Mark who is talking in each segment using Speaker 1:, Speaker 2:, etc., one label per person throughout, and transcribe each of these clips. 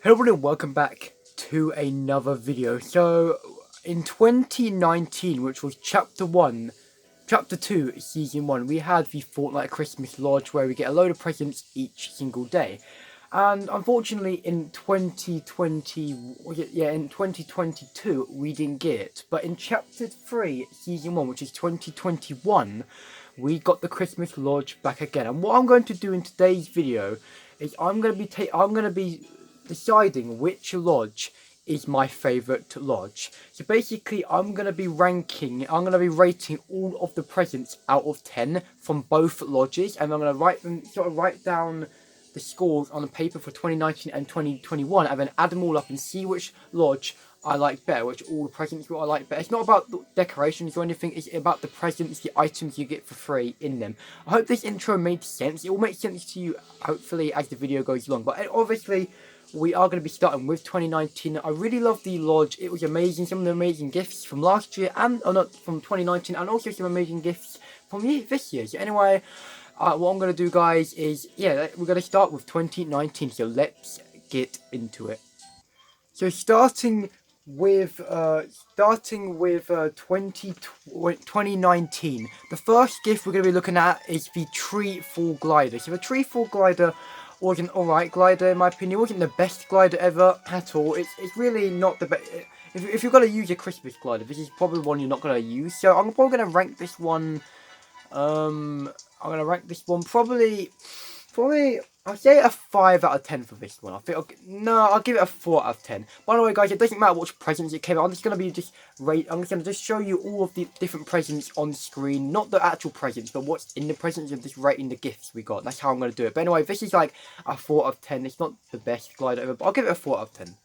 Speaker 1: Hello everyone and welcome back to another video. So, in 2019, which was Chapter 1, Chapter 2, Season 1, we had the Fortnite Christmas Lodge where we get a load of presents each single day. And unfortunately in 2022, we didn't get it. But in Chapter 3, Season 1, which is 2021, we got the Christmas Lodge back again. And what I'm going to do in today's video is I'm going to be deciding which lodge is my favourite lodge. So basically I'm going to be rating all of the presents out of 10 from both lodges, and I'm going to write down the scores on the paper for 2019 and 2021 and then add them all up and see which lodge I like better, which all the presents I like better. It's not about the decorations or anything, it's about the presents, the items you get for free in them. I hope this intro made sense. It will make sense to you hopefully as the video goes along, but obviously we are going to be starting with 2019. I really love the lodge. It was amazing. Some of the amazing gifts from last year from 2019, and also some amazing gifts from this year. So anyway, what I'm going to do, guys, is we're going to start with 2019. So let's get into it. So starting with 2019, the first gift we're going to be looking at is the Tree Fall Glider. So the Tree Fall Glider was an alright glider in my opinion. It wasn't the best glider ever at all. It's really not the best. If you're going to use a Christmas glider, this is probably one you're not going to use. So I'm probably going to rank this one. Probably I'll say a 5 out of 10 for this one. I'll give it a 4 out of 10. By the way, guys, it doesn't matter which presents it came out. I'm just going to show you all of the different presents on the screen. Not the actual presents, but what's in the presents and just rating the gifts we got. That's how I'm going to do it. But anyway, this is like a 4 out of 10. It's not the best glider ever, but I'll give it a 4 out of 10.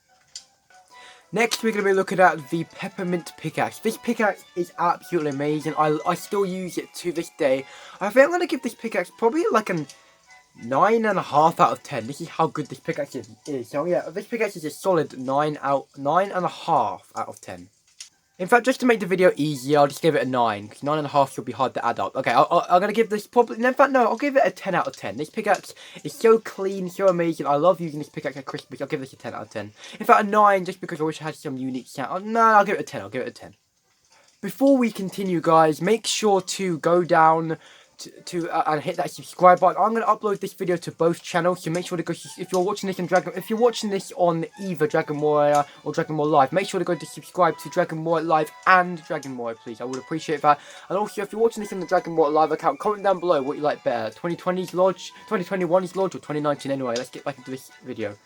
Speaker 1: Next, we're going to be looking at the Peppermint Pickaxe. This pickaxe is absolutely amazing. I still use it to this day. I think I'm going to give this pickaxe probably like an 9.5 out of 10. This is how good this pickaxe is. So yeah, this pickaxe is a solid 9.5 out of 10. In fact, just to make the video easier, I'll just give it a 9, because 9.5 should be hard to add up. Okay, I'm going to give this probably... In fact, no, I'll give it a 10 out of 10. This pickaxe is so clean, so amazing. I love using this pickaxe at Christmas. I'll give this a 10 out of 10. In fact, a 9, just because I wish I had some unique sound. No, I'll give it a 10. I'll give it a 10. Before we continue, guys, make sure to go down and hit that subscribe button. I'm going to upload this video to both channels, so make sure to go. If you're watching this on either Dragon Warrior or Dragon Warrior Live, make sure to go to subscribe to Dragon Warrior Live and Dragon Warrior, please. I would appreciate that. And also, if you're watching this on the Dragon Warrior Live account, comment down below what you like better: 2020's Lodge, 2021's Lodge, or 2019. Anyway, let's get back into this video.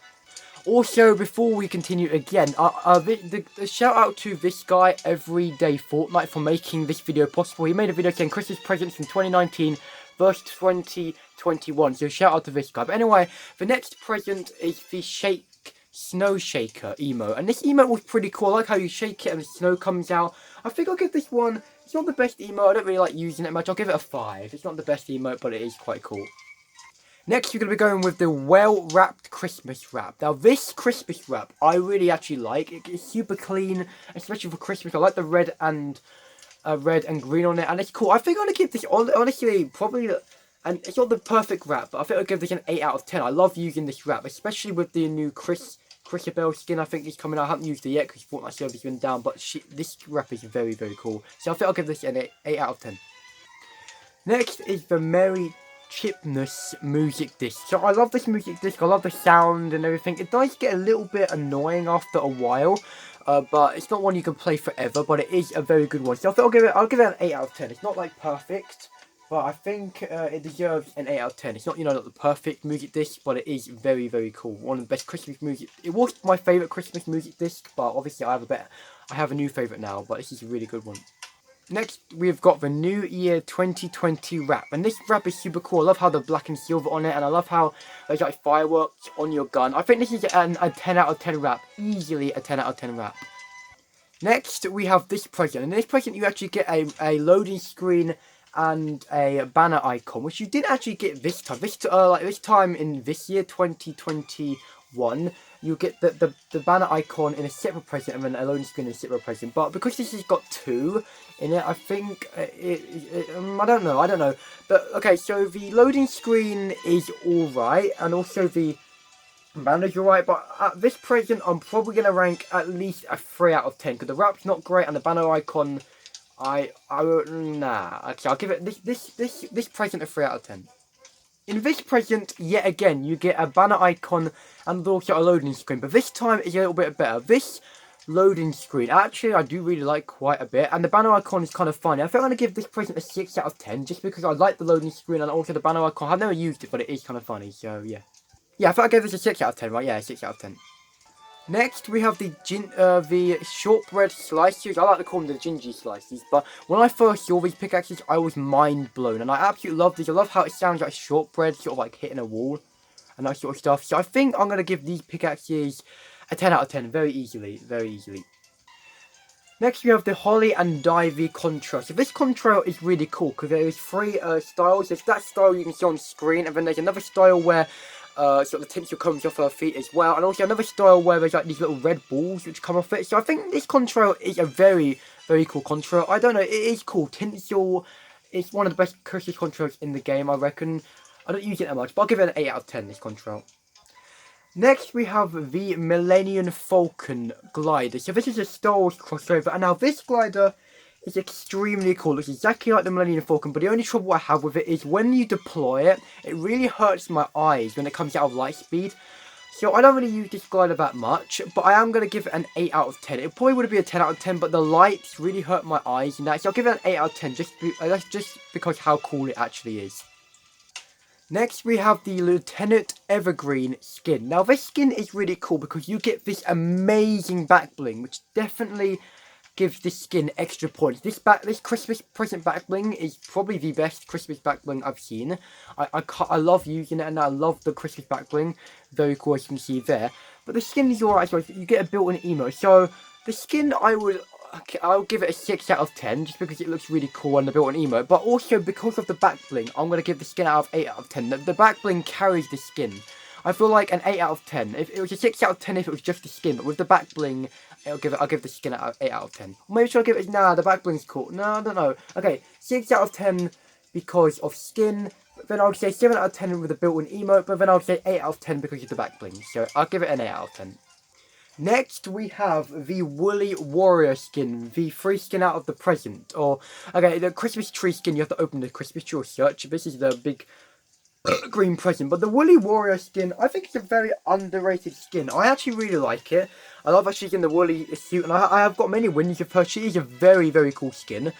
Speaker 1: Also, before we continue again, the shout out to this guy, Everyday Fortnite, for making this video possible. He made a video saying Christmas presents from 2019 versus 2021. So shout out to this guy. But anyway, the next present is the Snow Shaker emote. And this emote was pretty cool. I like how you shake it and the snow comes out. I think I'll give this one, it's not the best emote. I don't really like using it much. I'll give it a 5. It's not the best emote, but it is quite cool. Next, we're going to be going with the well-wrapped Christmas wrap. Now, this Christmas wrap, I really actually like. It's super clean, especially for Christmas. I like the red and green on it, and it's cool. I think I'm going to give this, honestly, probably, and it's not the perfect wrap, but I think I'll give this an 8 out of 10. I love using this wrap, especially with the new Chrisabel skin. I think it's coming out. I haven't used it yet because Fortnite server's been down, but this wrap is very, very cool. So I think I'll give this an 8 out of 10. Next is the Merry Chipness music disc. So I love this music disc. I love the sound and everything. It does get a little bit annoying after a while, but it's not one you can play forever. But it is a very good one. So I think I'll give it an 8 out of 10. It's not like perfect, but I think it deserves an 8 out of 10. It's not, not the perfect music disc, but it is very, very cool. One of the best Christmas music. It was my favorite Christmas music disc, but obviously I have a new favorite now. But this is a really good one. Next, we've got the New Year 2020 wrap, and this wrap is super cool. I love how the black and silver on it, and I love how there's like fireworks on your gun. I think this is a 10 out of 10 wrap, easily a 10 out of 10 wrap. Next, we have this present, and in this present you actually get a loading screen and a banner icon, which you didn't actually get this time. This time in this year, 2021. You get the banner icon in a separate present and then a loading screen in a separate present. But because this has got 2 in it, I think I don't know. But okay, so the loading screen is alright, and also the Banner's alright, but at this present, I'm probably going to rank at least a 3 out of 10. Because the wrap's not great, and the banner icon, nah. Okay, I'll give it this present a 3 out of 10. In this present, yet again, you get a banner icon and also a loading screen. But this time, it's a little bit better. This loading screen, actually, I do really like quite a bit. And the banner icon is kind of funny. I think I'm going to give this present a 6 out of 10. Just because I like the loading screen and also the banner icon. I've never used it, but it is kind of funny. So, yeah. Yeah, I thought I gave this a 6 out of 10, right? Yeah, 6 out of 10. Next, we have the shortbread slices. I like to call them the gingy slices, but when I first saw these pickaxes, I was mind blown, and I absolutely love these. I love how it sounds like shortbread, sort of like hitting a wall, and that sort of stuff. So I think I'm going to give these pickaxes a 10 out of 10, very easily, very easily. Next, we have the Holly and Divey contrail. So this contrail is really cool, because there is 3 styles. There's that style you can see on screen, and then there's another style where sort of the tinsel comes off her feet as well, and also another style where there's like these little red balls which come off it. So I think this contrail is a very, very cool contrail. I don't know, it is cool. Tinsel is one of the best Christmas contrails in the game, I reckon. I don't use it that much, but I'll give it an 8 out of 10, this contrail. Next, we have the Millennium Falcon Glider. So this is a Star Wars crossover, and now this glider is extremely cool. It's exactly like the Millennium Falcon, but the only trouble I have with it is when you deploy it, it really hurts my eyes when it comes out of light speed. So I don't really use this glider that much, but I am going to give it an 8 out of 10. It probably would be a 10 out of 10, but the lights really hurt my eyes and that, so I'll give it an 8 out of 10, that's just because how cool it actually is. Next, we have the Lieutenant Evergreen skin. Now, this skin is really cool because you get this amazing back bling, which definitely gives this skin extra points. This Christmas present back bling is probably the best Christmas back bling I've seen. I love using it, and I love the Christmas back bling. Very cool, as you can see there. But the skin is alright, so you get a built-in emote. So the skin, I'll give it a 6 out of 10, just because it looks really cool and the built-in emote. But also because of the back bling, I'm going to give the skin out of 8 out of 10. The back bling carries the skin. I feel like an 8 out of 10. If it was a 6 out of 10 if it was just the skin, but with the back bling, I'll give the skin out 8 out of 10. Or maybe should I give it, nah, the back bling's cool. No, I don't know. Okay, 6 out of 10 because of skin, but then I would say 7 out of 10 with the built-in emote, but then I would say 8 out of 10 because of the back bling. So I'll give it an 8 out of 10. Next, we have the Woolly Warrior skin, the free skin out of the present. Or, okay, the Christmas tree skin, you have to open the Christmas tree or search. This is the big green present. But the Woolly Warrior skin, I think it's a very underrated skin. I actually really like it. I love that she's in the woolly suit, and I have got many wins of her. She is a very, very cool skin.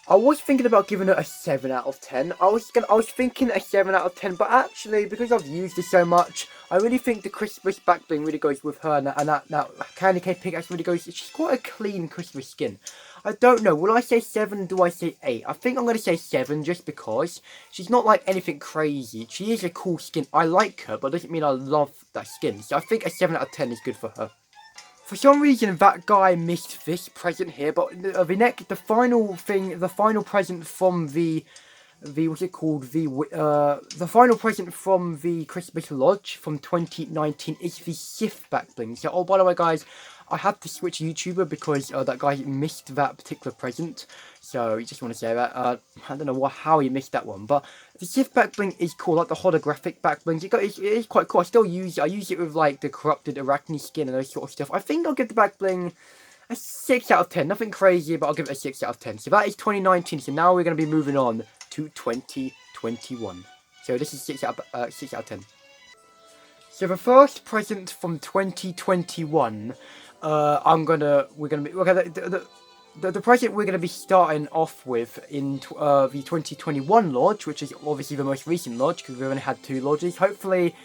Speaker 1: I was thinking about giving her a 7 out of 10. I was thinking a 7 out of 10, but actually, because I've used it so much, I really think the Christmas back bling really goes with her, and that Candy Cane Pickaxe really goes. She's quite a clean Christmas skin. I don't know, will I say 7, do I say 8? I think I'm going to say 7, just because she's not like anything crazy. She is a cool skin. I like her, but it doesn't mean I love that skin. So I think a 7 out of 10 is good for her. For some reason, that guy missed this present here, but the final present from the what's it called? The final present from the Christmas Lodge from 2019 is the Sith back bling. So, oh, by the way, guys, I had to switch YouTuber because that guy missed that particular present. So, you just want to say that. I don't know how he missed that one, but the Sith back bling is cool, like the holographic back blings. It is quite cool. I still use it. I use it with like the corrupted Arachne skin and those sort of stuff. I think I'll give the back bling a 6 out of 10. Nothing crazy, but I'll give it a 6 out of 10. So that is 2019. So now we're going to be moving on to 2021. So this is 6 out of 10. So the first present from 2021, the present we're gonna be starting off with in the 2021 lodge, which is obviously the most recent lodge because we've only had 2 lodges. Hopefully,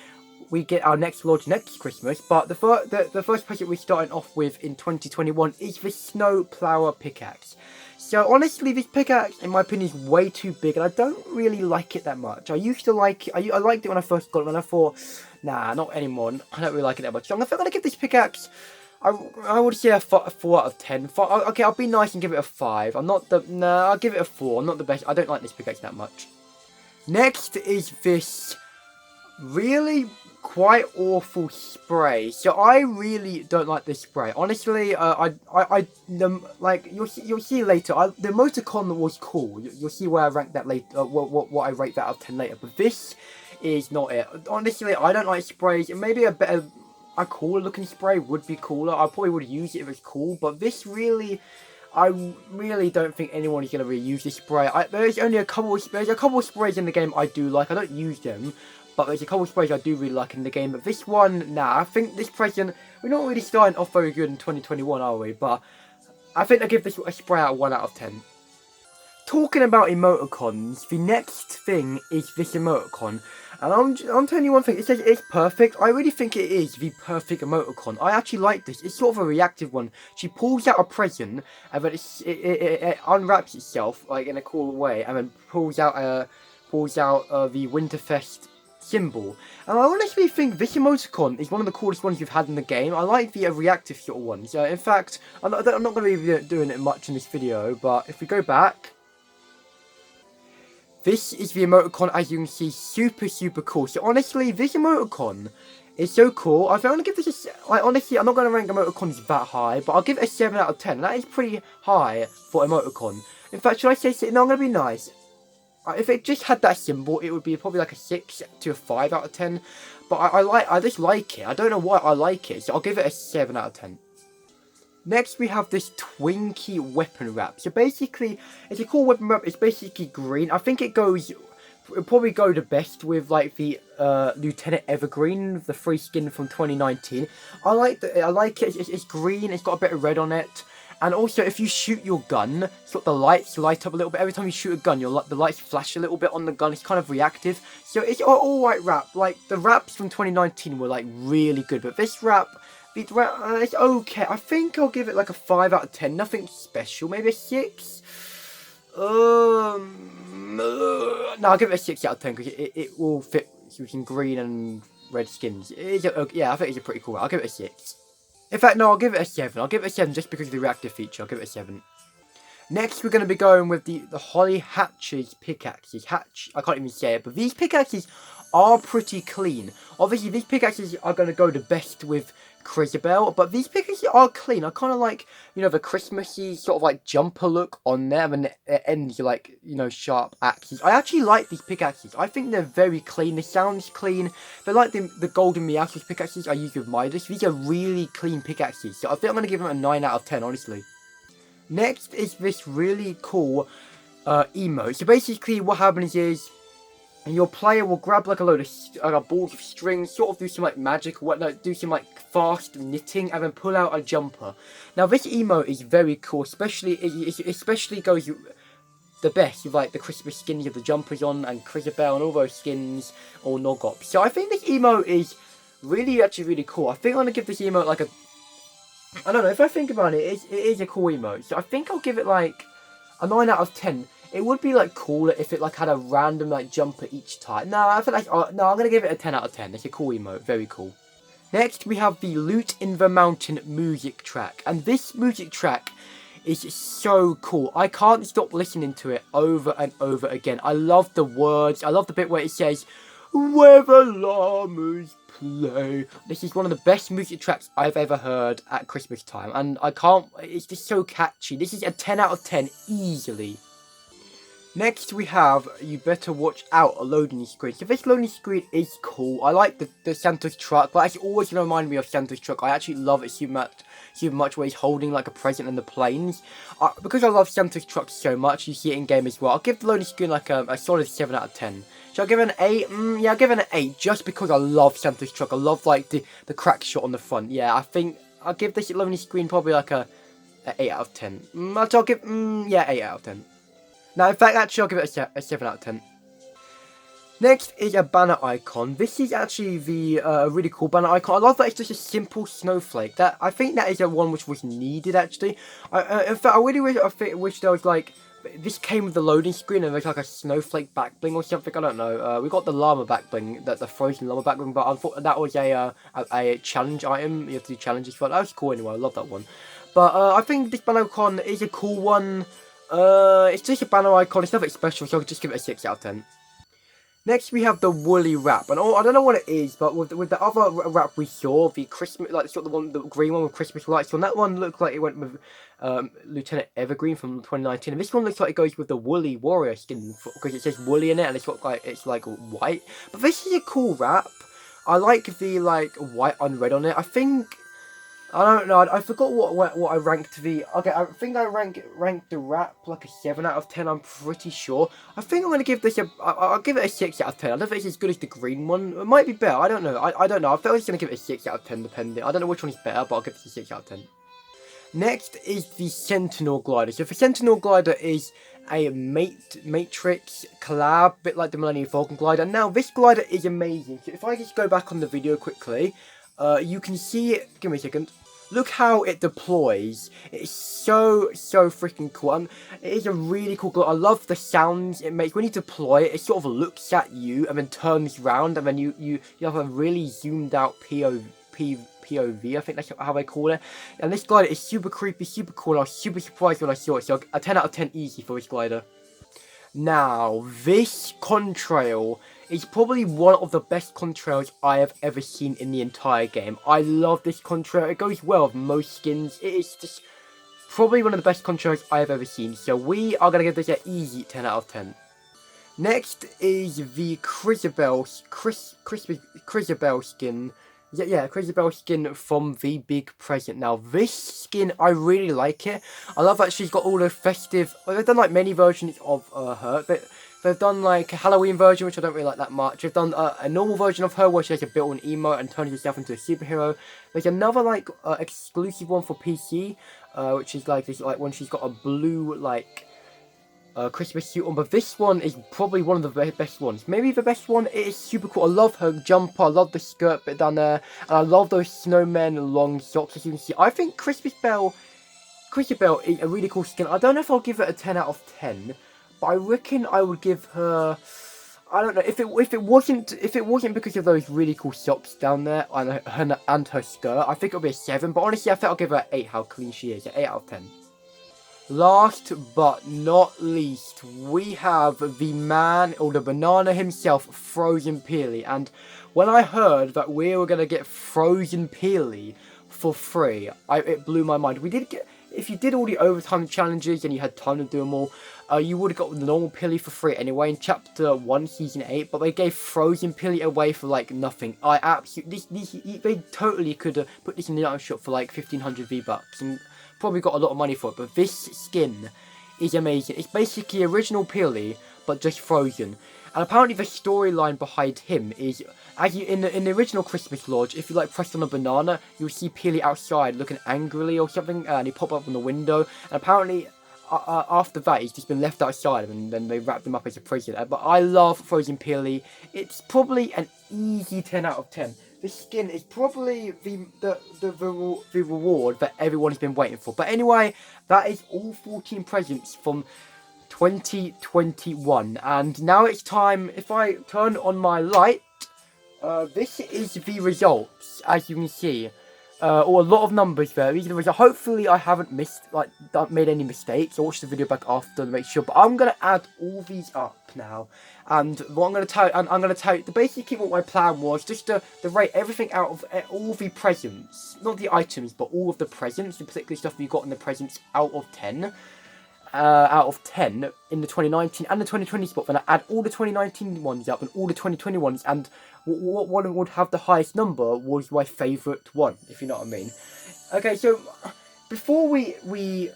Speaker 1: we get our next lodge next Christmas. But the first present we're starting off with in 2021 is the Snow Plower Pickaxe. So honestly, this pickaxe, in my opinion, is way too big, and I don't really like it that much. I used to like it. I liked it when I first got it, and I thought, nah, not anymore. I don't really like it that much. So I'm gonna give this pickaxe, I would say a 4 out of 10. Okay, I'll be nice and give it a 5. I'll give it a 4. I'm not the best. I don't like this pickaxe that much. Next is this really quite awful spray. So I really don't like this spray. Honestly, you'll see later. The emoticon was cool. You'll see where I rank that later. What I rate that out of 10 later. But this is not it. Honestly, I don't like sprays. Maybe a cooler looking spray would be cooler. I probably would use it if it's cool, but this really, I really don't think anyone is going to really use this spray. There's only a couple of sprays in the game I do like. I don't use them, but there's a couple of sprays I do really like in the game. But this one, nah, I think this present, we're not really starting off very good in 2021, are we? But I think I give this a spray out of 1 out of 10. Talking about emoticons, the next thing is this emoticon. And I'm telling you one thing, it says it's perfect. I really think it is the perfect emoticon. I actually like this. It's sort of a reactive one. She pulls out a present, and then it unwraps itself, like in a cool way, and then pulls out the Winterfest symbol. And I honestly think this emoticon is one of the coolest ones you've had in the game. I like the reactive sort of ones. In fact, I'm not going to be doing it much in this video, but if we go back, this is the emoticon, as you can see, super cool. So honestly, this emoticon is so cool. I want to give this honestly, I'm not going to rank emoticons that high, but I'll give it a 7 out of 10. That is pretty high for emoticon. In fact, should I say, no, I'm going to be nice. If it just had that symbol, it would be probably like a 6 to a 5 out of 10. But I just like it. I don't know why I like it, so I'll give it a 7 out of 10. Next, we have this Twinkie weapon wrap. So basically, it's a cool weapon wrap. It's basically green. I think it'll probably go the best with like the Lieutenant Evergreen, the free skin from 2019. I like it. It's green. It's got a bit of red on it. And also, if you shoot your gun, sort of the lights light up a little bit. Every time you shoot a gun, the lights flash a little bit on the gun. It's kind of reactive. So it's an alright wrap. Like, the wraps from 2019 were like really good. But this wrap, it's okay. I think I'll give it like a 5 out of 10. Nothing special. Maybe a 6? No, I'll give it a 6 out of 10 because it will fit using green and red skins. Yeah, I think it's a pretty cool one. I'll give it a 6. In fact, no, I'll give it a 7. I'll give it a 7 just because of the reactive feature. I'll give it a 7. Next, we're going to be going with the Holly Hatch's pickaxes. I can't even say it, but these pickaxes are pretty clean. Obviously, these pickaxes are going to go the best with Crisabel, but these pickaxes are clean. I kind of like, the Christmassy sort of like jumper look on them, and it ends like, sharp axes. I actually like these pickaxes. I think they're very clean. They sound clean. They're like the golden Meowscles pickaxes I use with Midas. These are really clean pickaxes, so I think I'm going to give them a 9 out of 10, honestly. Next is this really cool emote. So basically what happens is, your player will grab like a load of balls of string, sort of do some like magic or whatnot, do some like fast knitting, and then pull out a jumper. Now this emote is very cool, especially goes the best with like the Christmas skins of the jumpers on and Crisabel and all those skins or Noggop. So I think this emote is actually really cool. I think I'm gonna give this emote like I don't know, if I think about it, it is a cool emote. So I think I'll give it like a 9 out of 10. It would be like cooler if it like had a random like jumper each time. No, I feel like no, I'm gonna give it a 10 out of 10. It's a cool emote, very cool. Next, we have the Loot in the Mountain music track, and this music track is so cool. I can't stop listening to it over and over again. I love the words. I love the bit where it says, "Where the llamas play." This is one of the best music tracks I've ever heard at Christmas time, and it's just so catchy. This is a 10 out of 10 easily. Next, we have You Better Watch Out, a loading screen. So this loading screen is cool. I like the Santa's truck, but it's always going to remind me of Santa's truck. I actually love it super much where he's holding like a present in the planes. Because I love Santa's truck so much, you see it in game as well. I'll give the loading screen like a solid 7 out of 10. Should I give it an 8? Yeah, I'll give it an 8 just because I love Santa's truck. I love like the crack shot on the front. Yeah, I think I'll give this loading screen probably like a 8 out of 10. I'll give, 8 out of 10. Now, in fact, actually, I'll give it a 7 out of 10. Next is a banner icon. This is actually the really cool banner icon. I love that it's just a simple snowflake. I think that is a one which was needed, actually. In fact, I really wish there was, like, this came with the loading screen and there's, like, a snowflake back bling or something. I don't know. We got the llama back bling, the frozen llama back bling, but I thought that was a challenge item. You have to do challenges for it. That was cool anyway. I love that one. But I think this banner icon is a cool one. It's just a banner icon, it's nothing special, so I'll just give it a 6 out of 10. Next we have the woolly wrap, and I don't know what it is, but with the other wrap we saw, the Christmas, like the green one with Christmas lights on, that one looked like it went with Lieutenant Evergreen from 2019, and this one looks like it goes with the woolly warrior skin because it says woolly in it, and it's like white. But this is a cool wrap. I like the white unread on it. I don't know. I forgot what I ranked the. Okay, I think I ranked the wrap like a 7 out of 10. I'm pretty sure. I think I'm gonna give this I'll give it a 6 out of 10. I don't think it's as good as the green one. It might be better. I don't know. I don't know. I feel like I'm gonna give it a 6 out of 10 depending. I don't know which one is better, but I'll give it a 6 out of 10. Next is the Sentinel Glider. So the Sentinel Glider is a Matrix collab, bit like the Millennium Falcon glider. Now this glider is amazing. So if I just go back on the video quickly, you can see it. Give me a second. Look how it deploys. It's so freaking cool. And it is a really cool glider. I love the sounds it makes when you deploy it. It sort of looks at you and then turns around, and then you have a really zoomed out POV, I think that's how they call it. And this glider is super creepy, super cool, and I was super surprised when I saw it. So a 10 out of 10 easy for this glider. Now, this contrail is probably one of the best contrails I have ever seen in the entire game. I love this contrail. It goes well with most skins. It is just probably one of the best contrails I have ever seen. So we are going to give this an easy 10 out of 10. Next is the Crisabel skin. Yeah, Crisabel skin from the Big Present. Now, this skin, I really like it. I love that she's got all the festive. Well, they've done like many versions of her, but they've done like a Halloween version, which I don't really like that much. They've done a normal version of her where she has a built-in emote and turns herself into a superhero. There's another like exclusive one for PC, which is like this, like when she's got a blue Christmas suit on, but this one is probably one of the best ones. Maybe the best one. It is super cool. I love her jumper. I love the skirt bit down there, and I love those snowmen long socks. As you can see, I think Crisabel is a really cool skin. I don't know if I'll give it a 10 out of 10, but I reckon I would give her. I don't know if it wasn't because of those really cool socks down there and her skirt. I think it would be a 7. But honestly, I think I'll give her an 8. How clean she is. An 8 out of 10. Last but not least, we have the man, or the banana himself, Frozen Peely. And when I heard that we were going to get Frozen Peely for free, it blew my mind. If you did all the overtime challenges and you had time to do them all, you would have got the normal Peely for free anyway in Chapter 1, Season 8, but they gave Frozen Peely away for like nothing. They totally could have put this in the item shop for like 1500 V-Bucks, and probably got a lot of money for it, but this skin is amazing. It's basically original Peely, but just frozen. And apparently the storyline behind him is, in the original Christmas Lodge, if you like press on a banana, you'll see Peely outside looking angrily or something, and he pop up on the window. And apparently, after that, he's just been left outside, and then they wrapped him up as a prisoner. But I love Frozen Peely. It's probably an easy 10 out of 10. The skin is probably the reward that everyone has been waiting for. But anyway, that is all 14 presents from 2021. And now it's time, if I turn on my light, this is the results, as you can see. Or a lot of numbers there. These are the results. Hopefully I haven't made any mistakes. I'll watch the video back after to make sure. But I'm going to add all these up now. And what I'm going to tell you, basically what my plan was, just to rate everything out of all the presents. Not the items, but all of the presents, the particular stuff you got in the presents out of 10. Out of 10 in the 2019 and the 2020 spot. Then I add all the 2019 ones up and all the 2020 ones, and what one would have the highest number was my favourite one, if you know what I mean. Okay, so before we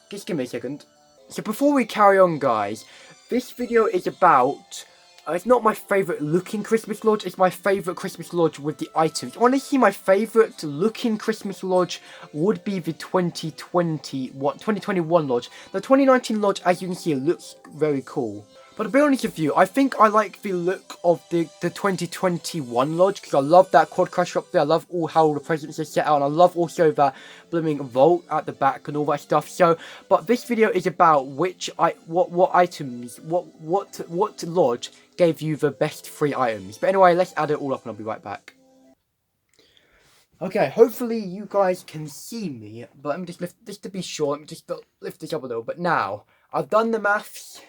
Speaker 1: just give me a second. So before we carry on, guys, this video is about. It's not my favourite looking Christmas Lodge, it's my favourite Christmas Lodge with the items. Honestly, my favourite looking Christmas Lodge would be the 2021 Lodge. The 2019 Lodge, as you can see, looks very cool. But to be honest with you, I think I like the look of the 2021 Lodge, because I love that quad crusher up there. I love how the presents are set out, and I love also that blooming vault at the back and all that stuff. So, but this video is about what items, what lodge gave you the best free items. But anyway, let's add it all up and I'll be right back. Okay, hopefully you guys can see me, but let me just lift this to be sure. Let me just lift this up a little. But now I've done the maths.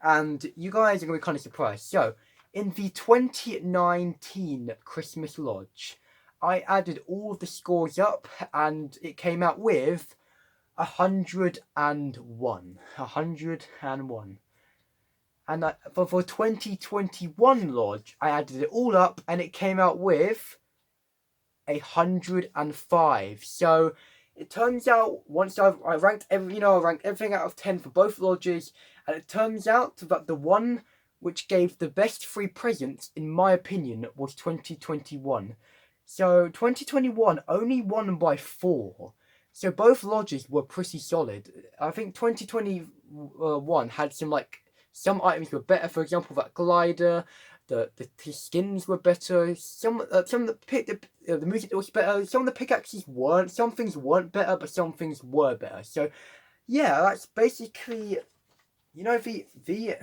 Speaker 1: And you guys are going to be kind of surprised. So, in the 2019 Christmas Lodge, I added all of the scores up, and it came out with 101. 101. And for 2021 Lodge, I added it all up, and it came out with 105. So it turns out once I ranked I ranked everything out of 10 for both lodges, and it turns out that the one which gave the best free presents, in my opinion, was 2021. So 2021 only won by 4. So both lodges were pretty solid. I think 2021 had some items were better. For example, that glider. The skins were better. Some of the music was better. Some of the pickaxes weren't. Some things weren't better, but some things were better. So yeah, that's basically the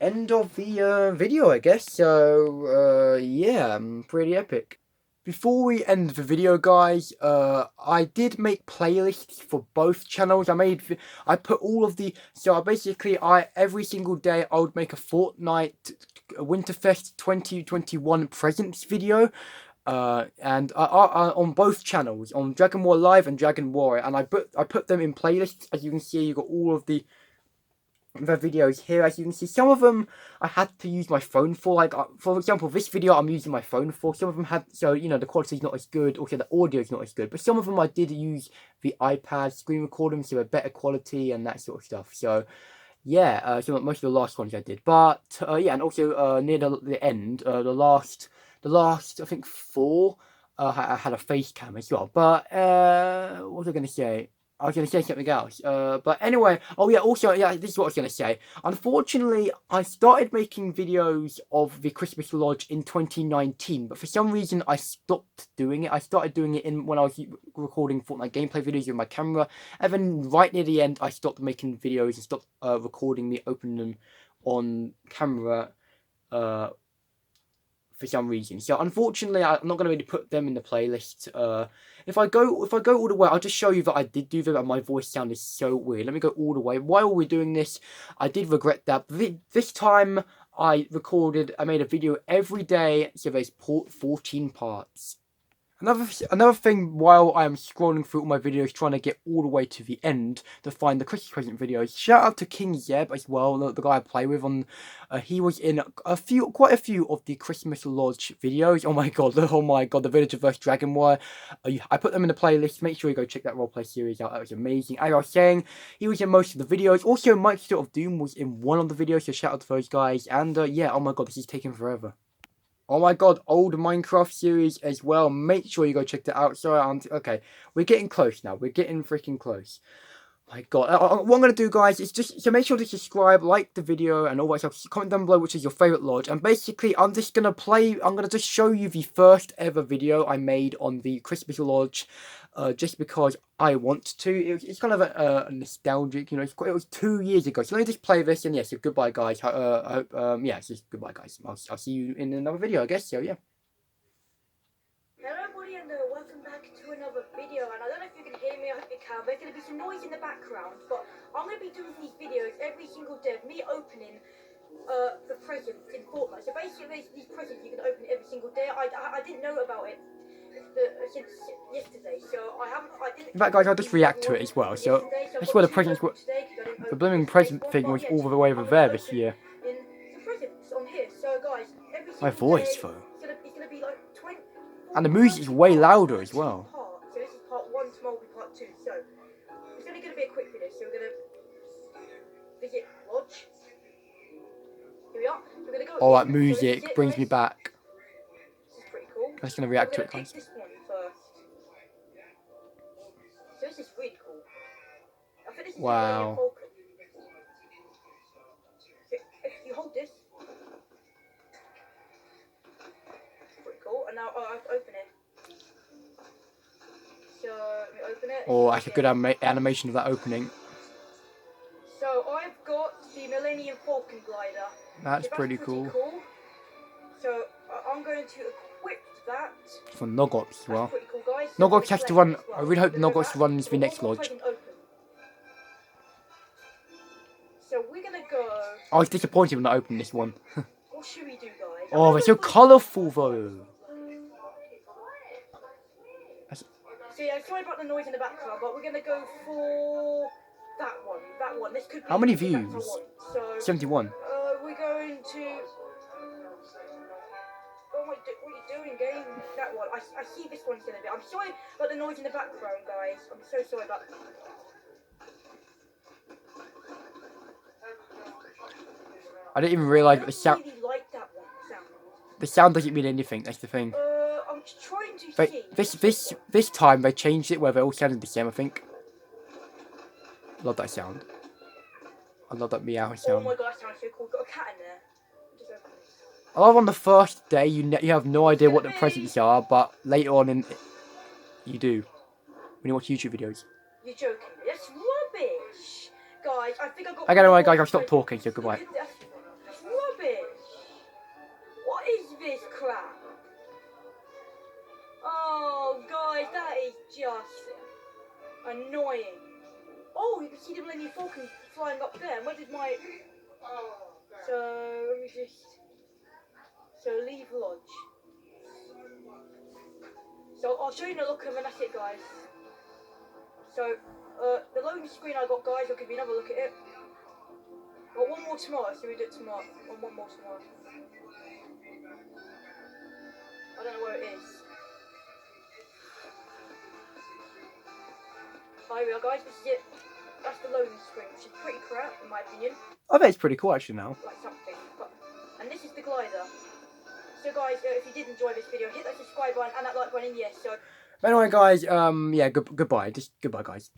Speaker 1: end of the video, I guess. So yeah, pretty epic. Before we end the video, guys, I did make playlists for both channels. I put all of the, so basically every single day I would make a Fortnite Winterfest 2021 presents video, and I on both channels, on Dragon War Live and Dragon Warrior, and I put them in playlists. As you can see, you got all of the videos here. As you can see, some of them I had to use my phone for. Like for example, this video I'm using my phone for. Some of them had, so the quality's not as good. Also, the audio's not as good. But some of them I did use the iPad screen recording, so a better quality and that sort of stuff. So yeah, so most of the last ones I did. But yeah, and also near the end, the last I think 4, I had a face cam as well. But what was I going to say? I was going to say something else. But anyway, oh yeah, also, yeah, this is what I was going to say. Unfortunately, I started making videos of the Christmas Lodge in 2019, but for some reason, I stopped doing it. I started doing it when I was recording Fortnite gameplay videos with my camera, and then right near the end, I stopped making videos and stopped recording me opening them on camera, for some reason. So unfortunately, I'm not going to really put them in the playlist. If I go all the way, I'll just show you that I did do them, and my voice sounded so weird. Let me go all the way. While we're doing this, I did regret that. This time, I made a video every day, so there's 14 parts. Another thing, while I'm scrolling through all my videos trying to get all the way to the end to find the Christmas present videos, shout out to King Zeb as well, the guy I play with on. He was in quite a few of the Christmas Lodge videos. Oh my god, the Villager vs Dragon War. I put them in the playlist. Make sure you go check that roleplay series out. That was amazing. As I was saying, he was in most of the videos. Also, Mike Sort of Doom was in one of the videos, so shout out to those guys. And yeah, oh my god, this is taking forever. Oh my god, old Minecraft series as well. Make sure you go check that out. Sorry, okay, we're getting close now. We're getting freaking close. My god, what I'm going to do, guys, is just, so make sure to subscribe, like the video, and all that stuff. Comment down below which is your favourite lodge. And basically, I'm going to just show you the first ever video I made on the Christmas Lodge. Just because I want to. It's kind of a nostalgic, it was 2 years ago. So let me just play this, and yes, goodbye, guys. I hope, yeah, it's just goodbye, guys. I'll see you in another video, I guess. So yeah.
Speaker 2: Hello everybody, and welcome back to another video. And I don't know if you can hear me, I hope you can. There's going to be some noise in the background, but I'm going to be doing these videos every single day of me opening the presents in Fortnite. So basically, there's these presents you can open every single day. I didn't know about it since yesterday, so I didn't.
Speaker 1: In fact, guys, I'll just react to it as well. So that's where the presents were. The blooming present thing was all the way over there this year.
Speaker 2: The presents on here. So guys, every single
Speaker 1: My voice,
Speaker 2: day,
Speaker 1: though.
Speaker 2: it's gonna be like 20.
Speaker 1: And the music is way louder as well.
Speaker 2: So this is part 1, tomorrow will be part 2. So it's only going to be a quick video. So we're going to visit Lodge. Here we are. So we're going to go.
Speaker 1: Oh, that music brings me back.
Speaker 2: This is pretty cool.
Speaker 1: I'm just going to react to it, guys.
Speaker 2: This one first. So this is really cool. I think this is
Speaker 1: wow.
Speaker 2: Falcon. So if you hold this. Cool. And now I have to open it. So let me open it.
Speaker 1: Oh, that's a good animation of that opening.
Speaker 2: So I've got the Millennium Falcon Glider.
Speaker 1: That's pretty cool.
Speaker 2: So I'm going to equip that.
Speaker 1: For Nogox as well.
Speaker 2: Pretty cool, guys.
Speaker 1: Nogox has to run. I really hope Nogox runs the next lodge.
Speaker 2: So we're gonna go.
Speaker 1: I was disappointed when I opened this one.
Speaker 2: What should we do, guys?
Speaker 1: Oh, they're so colourful though.
Speaker 2: So yeah, sorry about the noise in the background, but we're gonna go for that one. That one. This could be
Speaker 1: How many
Speaker 2: the Pickaxe I
Speaker 1: views?
Speaker 2: want. So
Speaker 1: 71.
Speaker 2: we're going to. Oh my! What are you doing, game? That one. I see this one's gonna be. I'm sorry about the noise in the background, guys. I'm so sorry about.
Speaker 1: I didn't even realise the sound.
Speaker 2: Really like that one sound.
Speaker 1: The sound doesn't mean anything. That's the thing.
Speaker 2: I'm just trying to
Speaker 1: But
Speaker 2: see.
Speaker 1: this time they changed it where they all sounded the same. I think. Love that sound. I love that meow
Speaker 2: Oh
Speaker 1: sound.
Speaker 2: my god, that sounds so cool. Got a cat in there. Just open this.
Speaker 1: I love on the first day you have no idea what the presents are, but later on you do when you watch YouTube videos.
Speaker 2: You're joking. That's rubbish, guys. I think I got.
Speaker 1: Okay, anyway, guys, I'll stop talking. So goodbye.
Speaker 2: That's rubbish. What is this crap? Oh, guys, that is just annoying. Oh, you can see the Millennium Falcon flying up there. Where did my... So, let me just... So, leave lodge. So, I'll show you the look of and that's it, guys. So, the loading screen I got, guys, I'll give you another look at it. Got one more tomorrow, so we do it tomorrow. One more tomorrow. I don't know where it is. Oh, here we are, guys. This is it. That's the loading screen, which is pretty crap, in my opinion.
Speaker 1: I bet it's pretty cool actually now.
Speaker 2: Like something. And this is the glider. So, guys, if you did enjoy this video, hit that subscribe button and that like button, yes. So.
Speaker 1: But anyway, guys, yeah, goodbye. Just goodbye, guys.